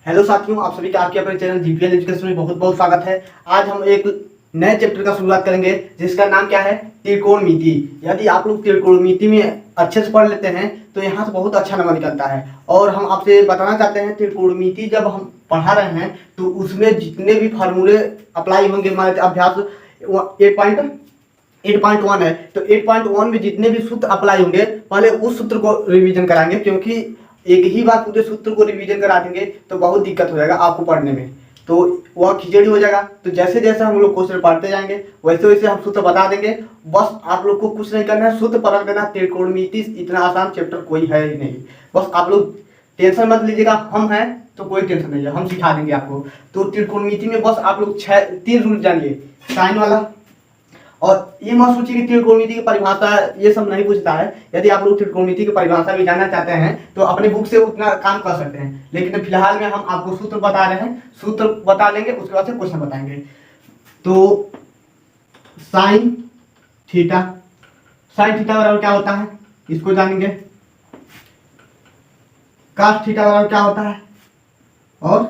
Hello साथियों, आप सभी का आपके अपने चैनल जीपीएल एजुकेशन में बहुत बहुत स्वागत है। आज हम एक नए चैप्टर का शुरुआत करेंगे जिसका नाम क्या है, त्रिकोणमिति। यदि आप लोग त्रिकोणमिति में अच्छे से पढ़ लेते हैं तो यहाँ से बहुत अच्छा नंबर निकलता है। और हम आपसे बताना चाहते हैं, त्रिकोणमिति जब हम पढ़ा रहे हैं तो उसमें जितने भी फार्मूले अप्लाई होंगे, हमारे अभ्यास 8.1 है तो 8.1 में जितने भी सूत्र अप्लाई होंगे पहले उस सूत्र को रिवीजन कराएंगे, क्योंकि एक ही बार पूरे सूत्र को रिवीजन करा देंगे तो बहुत दिक्कत हो जाएगा आपको पढ़ने में, तो वह खिचड़ी हो जाएगा। तो जैसे जैसे हम लोग क्वेश्चन पढ़ते जाएंगे वैसे वैसे हम सूत्र बता देंगे। बस आप लोग को कुछ नहीं करना है, सूत्र पढ़ देना। त्रिकोणमिति इतना आसान चैप्टर कोई है ही नहीं। बस आप लोग टेंशन मत लीजिएगा, हम हैं तो कोई टेंशन नहीं है, हम सिखा देंगे आपको। तो त्रिकोणमिति में बस आप लोग 3 रूल जानिए। साइन वाला, और ये मत सोचिए कि त्रिकोणमिति की परिभाषा ये सब नहीं पूछता है। यदि आप लोग त्रिकोणमिति की परिभाषा भी जानना चाहते हैं तो अपने बुक से उतना काम कर सकते हैं, लेकिन फिलहाल में हम आपको सूत्र बता रहे हैं। सूत्र बता लेंगे, उसके बाद से क्वेश्चन बताएंगे। तो साइन थीटा बराबर क्या होता है इसको जानेंगे। कॉस थीटा बराबर क्या होता है और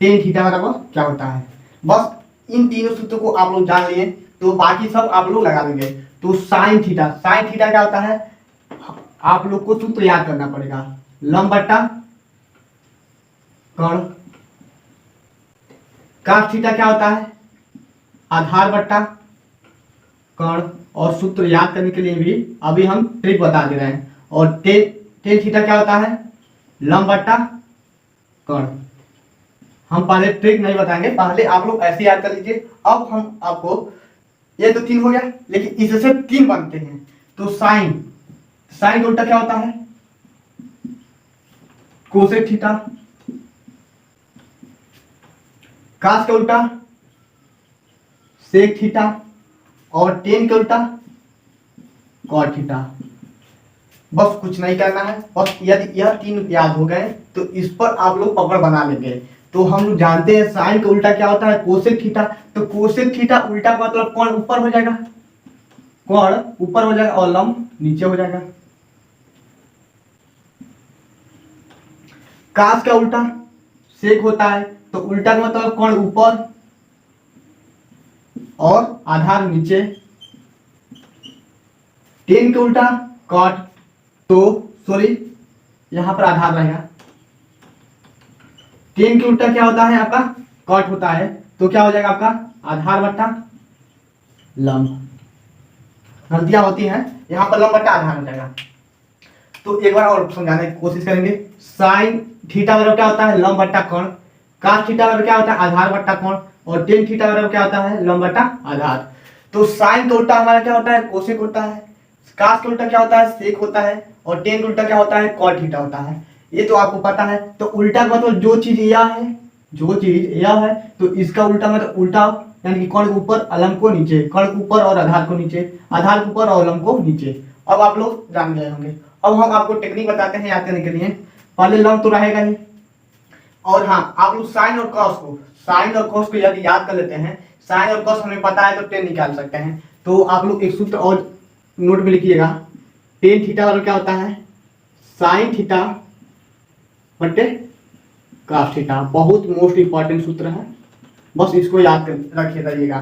टेन थीटा बराबर क्या होता है। बस इन तीनों सूत्रों को आप लोग जान लिए तो बाकी सब आप लोग लगा देंगे। तो साइन थीटा क्या होता है, आप लोग को सूत्र याद करना पड़ेगा। लंब बट्टा कर्ण। कॉस थीटा क्या होता है, आधार बट्टा कर्ण। और सूत्र याद करने के लिए भी अभी हम ट्रिक बता दे रहे हैं। और टेन थीटा क्या होता है, लंब बट्टा कर्ण। हम पहले ट्रिक नहीं बताएंगे, पहले आप लोग ऐसे याद कर लीजिए। अब हम आपको, ये तो 3 हो गया, लेकिन इससे 3 बनते हैं। तो साइन का उल्टा क्या होता है, कोसेक थीटा। कास का उल्टा सेक थीटा। और टेन का उल्टा कॉट थीटा। बस कुछ नहीं करना है। बस यदि यह 3 याद हो गए तो इस पर आप लोग पकड़ बना लेंगे। तो हम लोग जानते हैं साइन का उल्टा क्या होता है, कोसेक थीटा। तो कोसेक थीटा उल्टा का मतलब कोण ऊपर हो जाएगा, कोण ऊपर हो जाएगा और लंब नीचे हो जाएगा। कास का उल्टा सेक होता है, तो उल्टा का मतलब कोण ऊपर और आधार नीचे। टेन का उल्टा कॉट, तो सॉरी यहां पर आधार रहेगा। टेन के उल्टा क्या होता है आपका, कॉट होता है, तो क्या हो जाएगा आपका आधार बट्टा लंब। गलतियां होती हैं, यहां पर लंब बट्टा आधार हो जाएगा। तो एक बार और समझाने की कोशिश करेंगे। साइन थीटा बराबर क्या होता है, लंब बट्टा कोण। कॉस थीटा बराबर क्या होता है, आधार बट्टा कोण। और टेन थीटा बराबर क्या होता है, लंब बट्टा आधार। तो साइन का उल्टा हमारा क्या होता है, कोसेक होता है। कॉस का उल्टा क्या होता है, सेक होता है। और टेन का उल्टा क्या होता है, कॉट थीटा होता है। ये तो आपको पता है। तो उल्टा का मतलब जो चीज यह है तो इसका उल्टा मतलब उल्टा, यानी कि कर्ण के ऊपर अलंब को नीचे, कर्ण के ऊपर और आधार को नीचे, आधार के ऊपर और अलंब को नीचे। अब आप लोग जान गए होंगे। अब हम आपको टेक्निक बताते हैं याद करने के लिए। पहले लंब तो रहेगा ही, और हाँ आप लोग साइन और कॉस को यदि याद कर लेते हैं, साइन और कॉस हमें पता है तो टेन निकाल सकते हैं। तो आप लोग एक सूत्र और नोट में लिखिएगा। टेन थीटा बराबर क्या होता है, साइन थीटा बटे कॉस थीटा। बहुत मोस्ट इंपॉर्टेंट सूत्र है, बस इसको याद कर रखिए रहिएगा।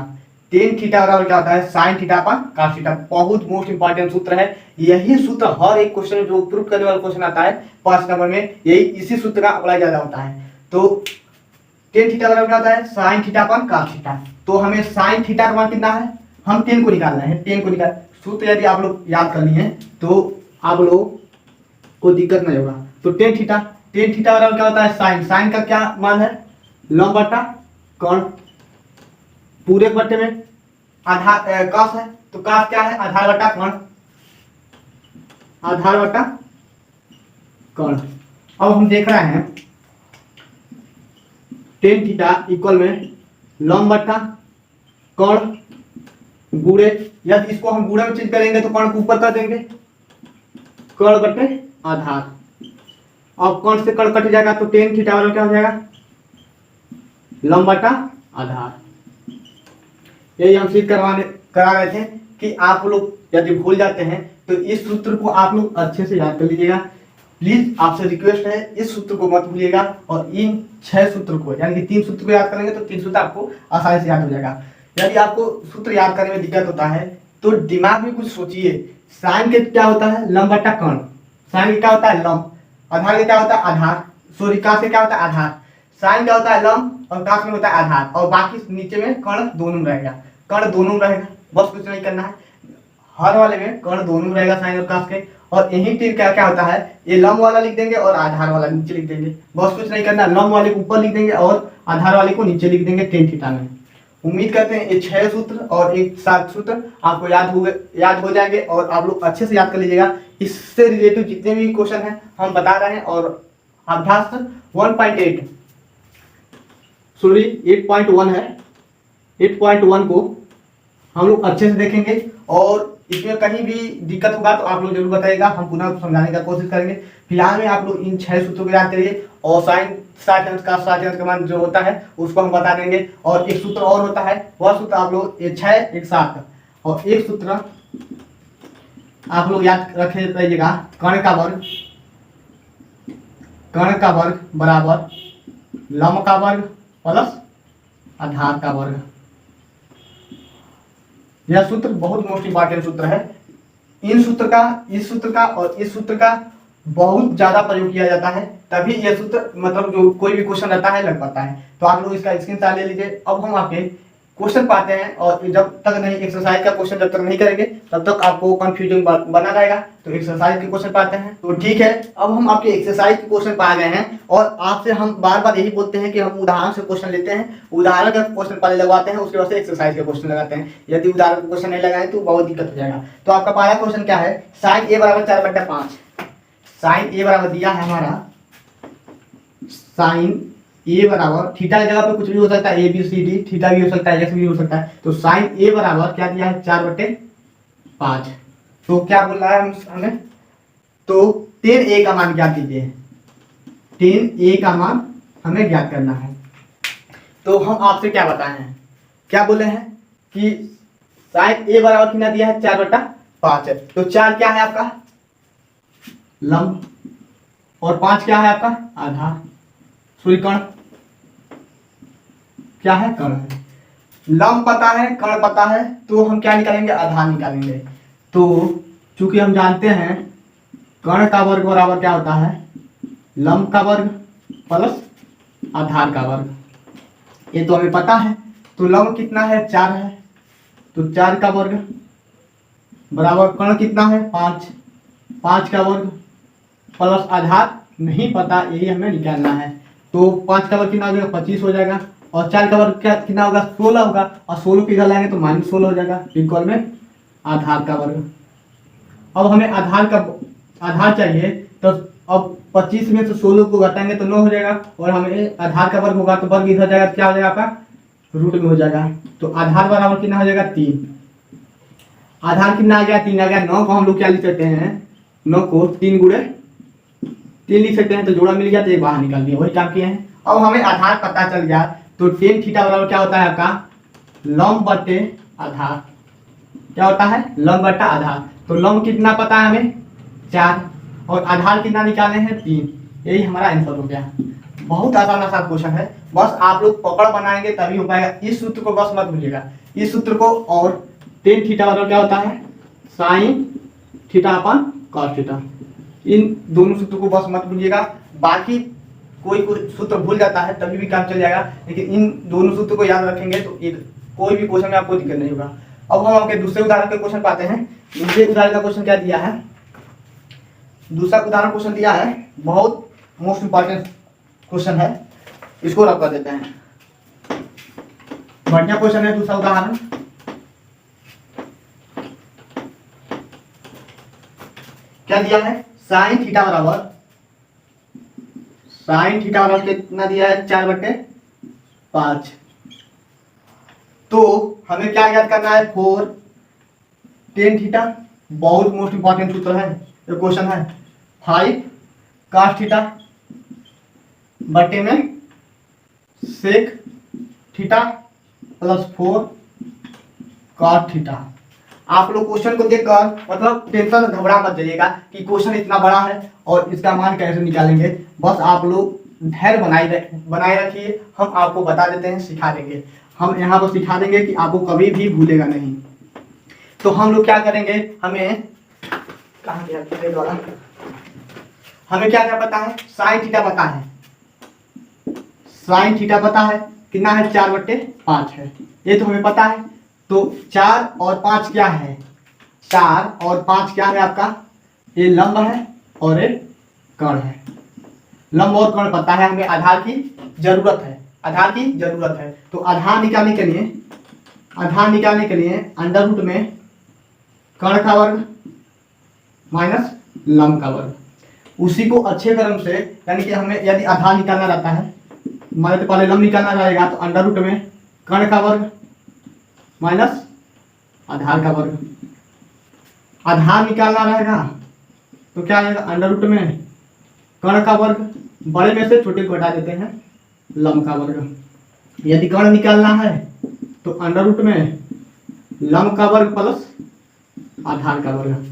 टेन थीटा बराबर क्या होता है, साइन थीटा पर कॉस थीटा। बहुत मोस्ट इंपॉर्टेंट सूत्र है। यही सूत्र हर एक क्वेश्चन जो प्रूफ करने वाला क्वेश्चन आता है 5 नंबर में, यही इसी सूत्र का अप्लाई ज्यादा होता है। तो टेन थीटा बराबर क्या होता है, साइन थीटा पर कॉस थीटा। तो हमें साइन थीटा का मान कितना है, हम 10 को निकालना है। 10 को निकाल सूत्र यदि आप लोग याद कर लिए तो आप लोग को दिक्कत नहीं होगा। तो टेन थीटा बराबर क्या होता है, साइन का क्या मान है, लंब बट्टा कोण। पूरे बट्टे में आधार कॉस है, तो कॉस क्या है, आधार बट्टा कोण, आधार बट्टा कोण। अब हम देख रहे हैं टेन थीटा इक्वल में लंब बट्टा कोण गुणे, यदि इसको हम गुणे में चेंज करेंगे तो कोण को ऊपर कर देंगे, कोण बट्टे आधार। अब कोण से कोण कट जाएगा तो टेन थीटा बराबर क्या हो जाएगा, लंब बट्टा आधार। यही हम सिद्ध करा रहे थे कि आप लोग यदि भूल जाते हैं तो इस सूत्र को आप लोग अच्छे से याद कर लीजिएगा। प्लीज आपसे रिक्वेस्ट है इस सूत्र को मत भूलिएगा और इन 6 सूत्र को यानी कि 3 सूत्र को याद करेंगे तो 3 सूत्र आपको आसानी से याद हो जाएगा। यदि आपको सूत्र याद करने में दिक्कत होता है तो दिमाग में कुछ सोचिए। साइन के क्या होता है? लंब बटा कर्ण। साइन के क्या होता है? लंब। आधार के क्या होता है? आधार। सॉरी, काश के क्या होता है? आधार। साइन क्या होता है? लंब और काश में होता है आधार और बाकी नीचे में कर्ण दोनों रहेगा। कर्ण दोनों रहेगा, बस कुछ नहीं करना है। हर वाले में कर्ण दोनों रहेगा साइन और काश के। और यही तीर क्या क्या होता है? ये लंब वाला लिख देंगे और आधार वाला नीचे लिख देंगे, बस कुछ नहीं करना। लंब वाले को ऊपर लिख देंगे और आधार वाले को नीचे लिख देंगे टेन थीटा में। उम्मीद करते हैं ये 6 सूत्र और एक 7 सूत्र आपको याद हो जाएंगे और आप लोग अच्छे से याद कर लीजिएगा। इससे रिलेटेड जितने भी क्वेश्चन हैं हम बता रहे हैं और अभ्यास 1.8 सॉरी 8.1 है, 8.1 को हम लोग अच्छे से देखेंगे और इसमें कहीं भी दिक्कत होगा तो आप लोग जरूर बताइएगा, हम पुनः समझाने का कोशिश करेंगे। फिलहाल में आप लोग इन 6 सूत्रों को याद करिए और साइन 60 अंश का 60 अंश का मान जो होता है उसको हम बता देंगे। और एक सूत्र और होता है, वह सूत्र आप लोग 6 1 7 और एक सूत्र आप लोग याद रखे रहिएगा, कर्ण का वर्ग बराबर लंब का वर्ग प्लस आधार का वर्ग। यह सूत्र बहुत मोस्ट इंपॉर्टेंट सूत्र है। इस सूत्र का और इस सूत्र का बहुत ज्यादा प्रयोग किया जाता है, तभी यह सूत्र मतलब जो कोई भी क्वेश्चन रहता है लग पाता है। तो आप लोग इसका स्क्रीनशॉट ले लीजिए। अब हम आपके क्वेश्चन पाते हैं और जब तक नहीं एक्सरसाइज का क्वेश्चन जब तक नहीं करेंगे तब तक आपको कंफ्यूजन बना रहेगा। तो एक्सरसाइज के क्वेश्चन पाते हैं। तो ठीक है, अब हम आपके एक्सरसाइज के क्वेश्चन पा गए हैं और आपसे हम बार बार यही बोलते हैं कि हम उदाहरण से क्वेश्चन लेते हैं, उदाहरण का क्वेश्चन पहले लगवाते हैं, उसके बाद से एक्सरसाइज के क्वेश्चन लगाते हैं। यदि उदाहरण का क्वेश्चन नहीं लगाए तो बहुत दिक्कत हो जाएगा। तो आपका पहला क्वेश्चन क्या है? साइन ए बराबर 4/5। साइन ए बराबर दिया है हमारा, साइन ए बराबर थीटा की जगह पे कुछ भी हो सकता है, A B C D, theta भी हो सकता है, एक्स भी हो सकता है। तो साइन ए बराबर क्या दिया है? 4/5। तो क्या बोल रहा है हमें? तो 10a का मान ज्ञात कीजिए। 10a का मान हमें ज्ञात करना है। तो हम आपसे क्या बताए हैं, क्या बोले हैं कि साइन ए बराबर कितना दिया है? 4/5 है। तो 4 क्या है आपका? लंब और 5 क्या है आपका? आधार। सॉरी कर्ण क्या है? कर्ण है। लंब पता है, कर्ण पता है, तो हम क्या निकालेंगे? आधार निकालेंगे। तो चूंकि हम जानते हैं कर्ण का वर्ग बराबर क्या होता है? लंब का वर्ग प्लस आधार का वर्ग, ये तो हमें पता है। तो लंब कितना है? 4 है, तो 4 का वर्ग बराबर कर्ण कितना है? 5, 5 का वर्ग प्लस आधार नहीं पता, यही हमें निकालना है। तो 5 का वर्ग कितना हो जाएगा? 25 हो जाएगा और 4 का वर्ग क्या कितना होगा? 16 होगा और 16 को इधर लाएंगे तो -16 हो जाएगा। इक्वल में आधार का वर्ग। अब हमें आधार चाहिए, तो अब 25 में से 16 को घटाएंगे तो 9 हो जाएगा और हमें आधार का वर्ग होगा तो वर्ग इधर जाएगा तो क्या हो जाएगा आपका? रूट में हो जाएगा। तो आधार बराबर कितना हो जाएगा? 3। आधार कितना आ गया? 3 आ गया। 9 को हम लोग क्या लिख सकते हैं? 9 को 3 गुणे 3 लिख सकते हैं, तो जोड़ा मिल गया तो एक बाहर निकाल दिया, वही काम किए हैं। अब हमें आधार पता चल गया तो टेन थीटा बराबर क्या होता है आपका? लंब बटे आधार। क्या होता है? लंब बटा आधार। तो लंब कितना पता है हमें? 4 और आधार कितना निकाले हैं? 3। यही हमारा आंसर हो गया। बहुत आसान क्वेश्चन है, बस आप लोग पकड़ बनाएंगे तभी हो पाएगा। इस सूत्र को बस मत भूलिएगा, इस सूत्र को। और टेन थीटा बराबर क्या होता है? साइन थीटा अपन कॉस थीटा। इन दोनों सूत्र को बस मत भूलिएगा। बाकी कोई सूत्र भूल जाता है तभी भी काम चल जाएगा, लेकिन इन दोनों सूत्र को याद रखेंगे तो एक कोई भी क्वेश्चन में आपको दिक्कत नहीं होगा। अब हम आपके दूसरे उदाहरण के क्वेश्चन पाते हैं। दूसरे उदाहरण का क्वेश्चन क्या दिया है? दूसरा उदाहरण क्वेश्चन दिया है, बहुत मोस्ट इंपॉर्टेंट क्वेश्चन है, इसको रख कर देते हैं। बढ़िया क्वेश्चन है दूसरा उदाहरण। क्या दिया है? साइन थीटा बराबर कितना दिया है? 4/5। तो हमें क्या याद करना है? 4 टेन थीटा, बहुत मोस्ट इंपॉर्टेंट सूत्र है, ये क्वेश्चन है। 5 cos थीटा बटे में sec theta plus 4 cot theta. आप लोग क्वेश्चन को देखकर मतलब टेंशन घबरा मत जाइएगा कि क्वेश्चन इतना बड़ा है और इसका मान कैसे निकालेंगे। बस आप लोग धैर्य बनाए रखिए, हम आपको बता देते हैं, सिखा देंगे। हम यहाँ पर सिखा देंगे कि आपको कभी भी भूलेगा नहीं। तो हम लोग क्या करेंगे, हमें कहाँ गया हमें क्या क्या पता है, साइन थीटा पता है। साइन थीटा पता है कितना है, 4/5 है, ये तो हमें पता है। तो 4 और 5 क्या है, 4 और 5 क्या है आपका, ये लंब है और ये कर्ण है। लंब और कर्ण पता है, हमें आधार की जरूरत है, आधार की जरूरत है। तो आधार निकालने के लिए अंडर रूट में कर्ण का वर्ग माइनस लंब का वर्ग, उसी को अच्छे क्रम से, यानी कि हमें यदि आधार निकालना रहता है, हमारे तो पहले लंब निकालना रहेगा, तो अंडर रूट में कर्ण का वर्ग माइनस आधार का वर्ग। आधार निकालना रहेगा तो क्या आएगा, अंडर रूट में कर्ण का वर्ग, बड़े में से छोटे को हटा देते हैं, लंब का वर्ग। यदि कर्ण निकालना है तो अंडर रूट में लंब का वर्ग प्लस आधार का वर्ग।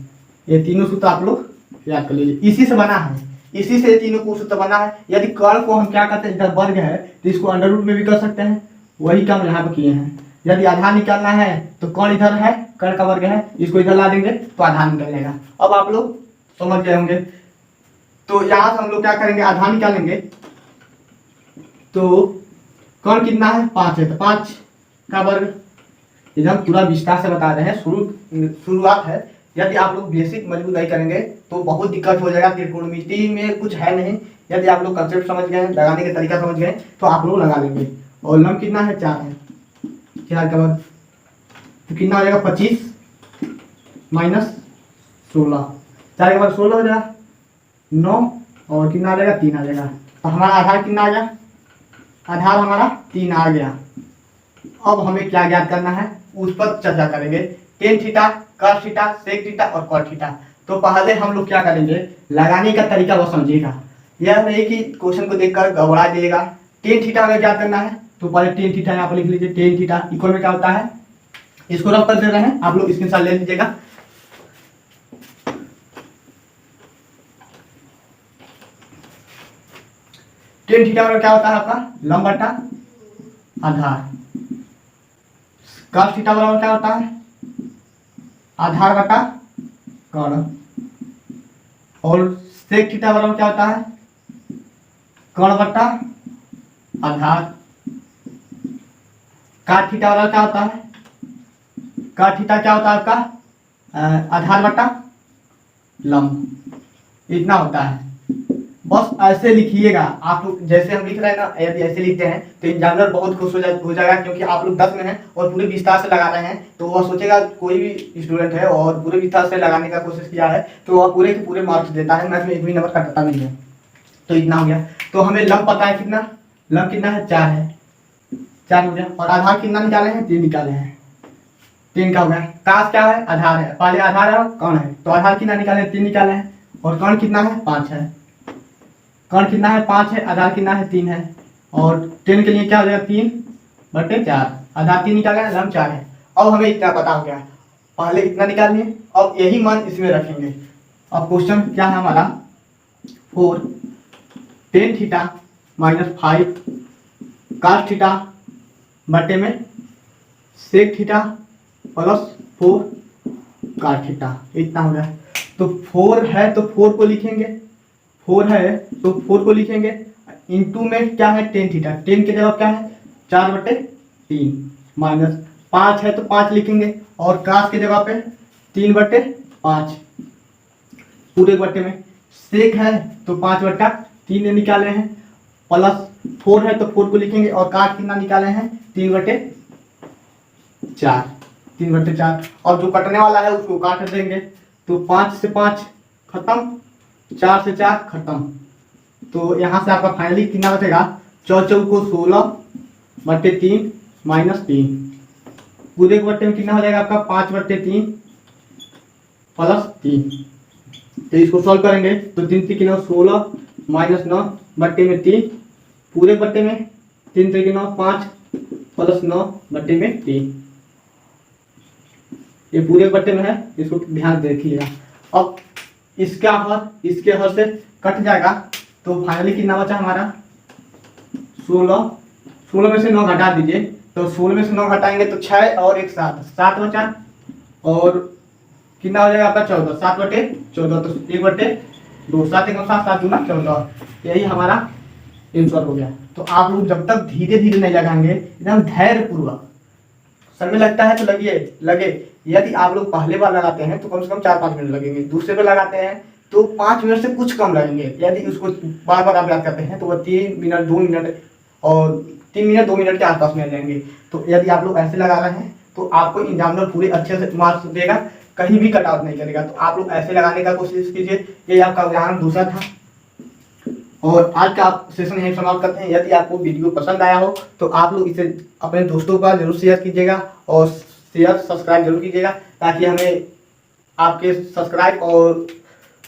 ये तीनों सूत्र आप लोग याद कर लीजिए, इसी से बना है, इसी से तीनों को सूत्र बना है। यदि कर्ण को हम क्या करते हैं, इधर वर्ग है तो इसको अंडर रूट में भी कर सकते हैं, वही काम यहाँ पर किए हैं। यदि आधार निकालना है तो कर्ण इधर है, कर्ण का वर्ग है, इसको इधर ला देंगे तो आधार निकलेगा। अब आप लोग समझ गए होंगे। तो यहाँ से हम लोग क्या करेंगे, आधार निकालेंगे। तो कर्ण कितना है, 5 है, तो 5 का वर्ग, इधर पूरा विस्तार से बता रहे हैं, शुरुआत है। यदि आप लोग बेसिक मजबूत नहीं करेंगे तो बहुत दिक्कत हो जाएगा। त्रिकोणमिति में कुछ है नहीं, यदि आप लोग कंसेप्ट समझ गए, लगाने का तरीका समझ गए तो आप लोग लगा लेंगे। और लंब कितना है, 4 है, 4 का वर्ग तो कितना हो जाएगा, 25 माइनस 16, 4 का वर्ग 16 हो जाएगा, 9 और कितना आ जाएगा, 3 आ जाएगा। तो हमारा आधार कितना आ गया, आधार हमारा 3 आ गया। अब हमें क्या ज्ञात करना है उस पर चर्चा करेंगे। Tan theta, cos theta, sec theta और कॉट थीटा। तो पहले हम लोग क्या करेंगे, लगाने का तरीका वो समझिएगा, यह नहीं कि क्वेश्चन को देखकर घबरा जाइएगा। टेन थीटा हमें ज्ञात करना है तो पहले टेन थीटा यहाँ पर लिख लीजिए। टेन थीटा इक्वल में क्या होता है, इसको रफ कर दे रहे हैं, आप लोग स्क्रीनशॉट ले लीजिएगा। टेन थीटा में क्या होता है आपका, लंब बटा आधार। कॉस थीटा बराबर क्या होता है, आधार बटा कर्ण। और सेक थीटा बराबर क्या होता है, कर्ण बटा आधार। काट थीटा बराबर क्या होता है, काट थीटा क्या होता है आपका, आधार बटा लंब। इतना होता है, बस ऐसे लिखिएगा आप लोग। जैसे हम लिख रहे हैं ना, यदि ऐसे लिखते हैं तो एग्जामिनर बहुत खुश हो जाएगा, क्योंकि आप लोग 10 में हैं और पूरे विस्तार से लगा रहे हैं। तो वह सोचेगा कोई भी स्टूडेंट है और पूरे विस्तार से लगाने का कोशिश किया है तो वह पूरे के पूरे मार्क्स देता है, मैथ में एक भी नंबर कटता नहीं है। तो इतना हो गया। तो हमें लंब पता है कितना, लंब कितना है, 4 है, 4 हो गया। और आधार कितना निकाले हैं, 3 निकाले हैं, 3 का हो गया। काश क्या है, आधार है, पहले आधार है कर्ण है, तो आधार कितना निकाले, 3 निकाले हैं। और कर्ण कितना है, 5 है, कर्ण कितना है, 5 है, आधार कितना है, 3 है। और 10 के लिए क्या हो जाएगा, 3/4, आधार 3 निकाला है, लंब 4 है। अब हमें इतना पता हो गया, पहले इतना निकाल लिए, अब यही मान इसमें रखेंगे। अब क्वेश्चन क्या है हमारा, 4 tan theta minus 5 cos theta बटे में sec theta plus 4 cos theta, इतना हो गया। तो 4 है तो 4 को लिखेंगे, 4 है तो 4 को लिखेंगे, इंटू में क्या है, टेन थीटा, 10 के जगह क्या है, 4/3 माइनस 5 है तो 5 लिखेंगे, और काश के जगह पे 3/5 पूरे बटे में। सेक है तो 5/3 निकाले हैं, प्लस 4 है तो 4 को लिखेंगे, और काट कितना निकाले हैं, 3/4। और जो कटने वाला है उसको काट देंगे। तो 5 से 5 खत्म, 4 से 4 खत्म। तो यहाँ से आपका फाइनली कितना बचेगा, 4 को 16/3 माइनस 3 पूरे के बट्टे में कितना हो जाएगा आपका, 5/3 प्लस 3। तो इसको सॉल्व करेंगे तो 3 3 16 माइनस 9/3 पूरे बट्टे में, 3 3 9 5 प्लस 9/3। ये पूरे बट्टे में है, इसको ध्यान से देखिएगा। अब इसका हर इसके हर से कट जाएगा, तो फाइनली कितना बचा हमारा 16। 16 में से 9 घटा दीजिए, तो 16 में से 9 घटाएंगे तो 6 और 1 7, 7 बचा। और कितना हो जाएगा आपका 14, 7/14, तो 1/2, 7 1 7, 7 दूना 14। यही हमारा आंसर हो गया। तो आप लोग जब तक धीरे धीरे नहीं लगाएंगे, एकदम धैर्य पूर्वक, समय लगता है तो लगे। यदि आप लोग पहले बार लगाते हैं तो कम से कम 4-5 मिनट लगेंगे, दूसरे बार लगाते हैं तो 5 मिनट से कुछ कम लगेंगे। यदि उसको बार बार आप याद करते हैं तो वह 3 मिनट 2 मिनट और 3 मिनट 2 मिनट के आसपास में आ जाएंगे। तो यदि आप लोग ऐसे लगा रहे हैं तो आपको एग्जामिनर पूरे अच्छे से मार्क्स देगा, कहीं भी कट आउट नहीं करेगा। तो आप लोग ऐसे लगाने का कोशिश कीजिए। ये आपका उदाहरण दूसरा था, और आज का आप सेशन यहीं समाप्त करते हैं। यदि आपको वीडियो पसंद आया हो तो आप लोग इसे अपने दोस्तों का जरूर शेयर कीजिएगा, और सब्सक्राइब जरूर कीजिएगा, ताकि हमें आपके सब्सक्राइब और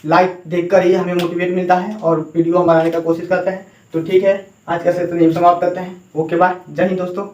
लाइक देखकर ही हमें मोटिवेट मिलता है और वीडियो हम बनाने का कोशिश करते हैं। तो ठीक है, आज का सेशन यहीं समाप्त करते हैं। ओके बाय, जय हिंद दोस्तों।